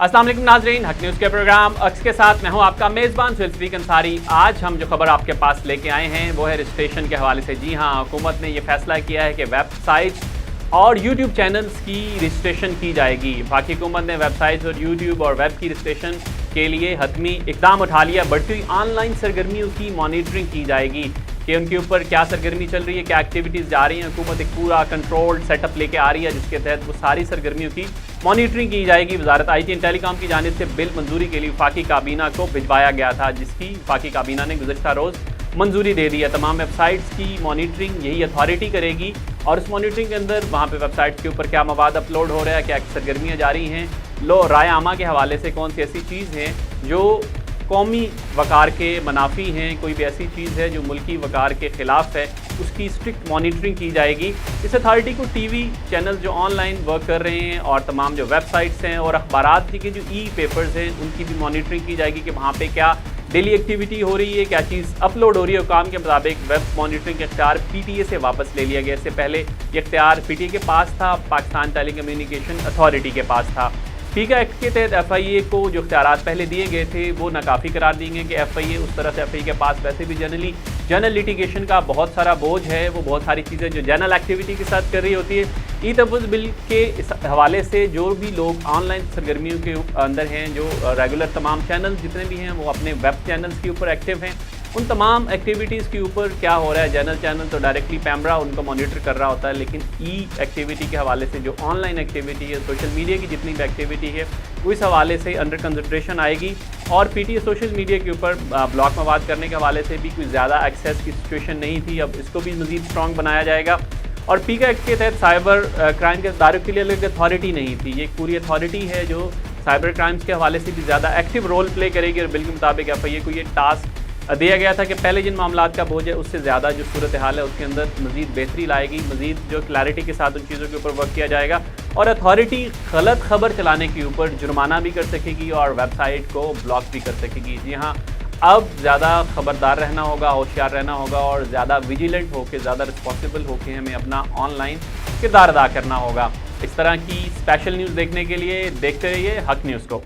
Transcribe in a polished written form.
अस्सलाम वालेकुम नाज़रीन, हक न्यूज़ के प्रोग्राम अक्स के साथ मैं हूं आपका मेज़बान सुल्फ़ी अंसारी। आज हम जो खबर आपके पास लेके आए हैं वो है रजिस्ट्रेशन के हवाले से। जी हां, हुकूमत ने ये फैसला किया है कि वेबसाइट्स और यूट्यूब चैनल्स की रजिस्ट्रेशन की जाएगी। बाकी हुकूमत ने वेबसाइट्स और यूट्यूब और वेब की रजिस्ट्रेशन के लिए हतमी इक़दाम उठा लिया। बढ़ती हुई ऑनलाइन सरगर्मियों की मॉनिटरिंग की जाएगी कि उनके ऊपर क्या सरगर्मी चल रही है, क्या एक्टिविटीज़ जा रही हैं। हुकूमत एक पूरा कंट्रोल्ड सेटअप लेके आ रही है जिसके तहत वो सारी सरगर्मियों की मॉनिटरिंग की जाएगी। वजारत IT एंड टेलीकॉम की जानिब से बिल मंजूरी के लिए वफाकी काबीना को भिजवाया गया था, जिसकी वफाकी काबीना ने गुज़श्ता रोज़ मंजूरी दे दी है। तमाम वेबसाइट्स की मॉनिटरिंग यही अथॉरिटी करेगी और उस मॉनिटरिंग के अंदर वहाँ पे वेबसाइट्स के ऊपर क्या मवाद अपलोड हो रहा है, क्या सरगर्मियाँ जारी हैं, राय आमा के हवाले से कौन सी ऐसी चीज़ है जो कौमी वक़ार के मुनाफी हैं, कोई भी ऐसी चीज़ है जो मुल्की वक़ार के ख़िलाफ़ है, उसकी स्ट्रिक्ट मॉनिटरिंग की जाएगी। इस अथॉरिटी को TV चैनल जो ऑनलाइन वर्क कर रहे हैं और तमाम जो वेबसाइट्स हैं और अखबारात के जो पेपर्स हैं उनकी भी मॉनिटरिंग की जाएगी कि वहाँ पे क्या डेली एक्टिविटी हो रही है, क्या चीज़ अपलोड हो रही है। हुकाम के मुताबिक वेब मॉनिटरिंग का इख्तियार PTA से वापस ले लिया गया। इससे पहले ये इख्तियार PTA के पास था, पाकिस्तान टेली कम्युनिकेशन अथॉरिटी के पास था। फीका एक्ट के तहत FIA को जो इख्तियारात पहले दिए गए थे वो नाकाफ़ी करार दिए गए कि FIA उस तरह से FIA के पास वैसे भी जनरल लिटिगेशन का बहुत सारा बोझ है। वो बहुत सारी चीज़ें जो जनरल एक्टिविटी के साथ कर रही होती है। ई-तहफ़्फ़ुज़ बिल के इस हवाले से जो भी लोग ऑनलाइन सरगर्मियों के अंदर हैं, जो रेगुलर तमाम चैनल जितने भी हैं वो अपने वेब चैनल्स के ऊपर एक्टिव हैं, उन तमाम एक्टिविटीज़ के ऊपर क्या हो रहा है। जनरल चैनल तो डायरेक्टली पैमरा उनको मॉनिटर कर रहा होता है, लेकिन एक्टिविटी के हवाले से जो ऑनलाइन एक्टिविटी है, सोशल मीडिया की जितनी भी एक्टिविटी है वो इस हवाले से अंडर कंसिडरेशन आएगी। और PTA सोशल मीडिया के ऊपर ब्लॉक मवाद करने के हवाले से भी कोई ज़्यादा एक्सेस की सिचुएशन नहीं थी, अब इसको भी मज़ीद स्ट्रॉन्ग बनाया जाएगा। और फीका एक्ट के तहत साइबर क्राइम के दायरे के लिए अलग अथॉरिटी नहीं थी, ये एक पूरी अथॉरिटी है जो साइबर क्राइम्स के हवाले से भी ज़्यादा एक्टिव रोल प्ले करेगी। और बिल के मुताबिक FIA को ये टास्क दिया गया था कि पहले जिन मामलात का बोझ है उससे ज़्यादा जो सूरत हाल है उसके अंदर मज़ीद बेहतरी लाएगी, मज़ीद जो क्लैरिटी के साथ उन चीज़ों के ऊपर वर्क किया जाएगा। और अथॉरिटी गलत खबर चलाने के ऊपर जुर्माना भी कर सकेगी और वेबसाइट को ब्लॉक भी कर सकेगी। जी हाँ, अब ज़्यादा ख़बरदार रहना होगा, होशियार रहना होगा और ज़्यादा विजिलेंट होकर, ज़्यादा रिस्पॉन्सिबल होकर हमें अपना ऑनलाइन किरदार अदा करना होगा। इस तरह की स्पेशल न्यूज़ देखने के लिए देखते रहिए हक न्यूज़ को।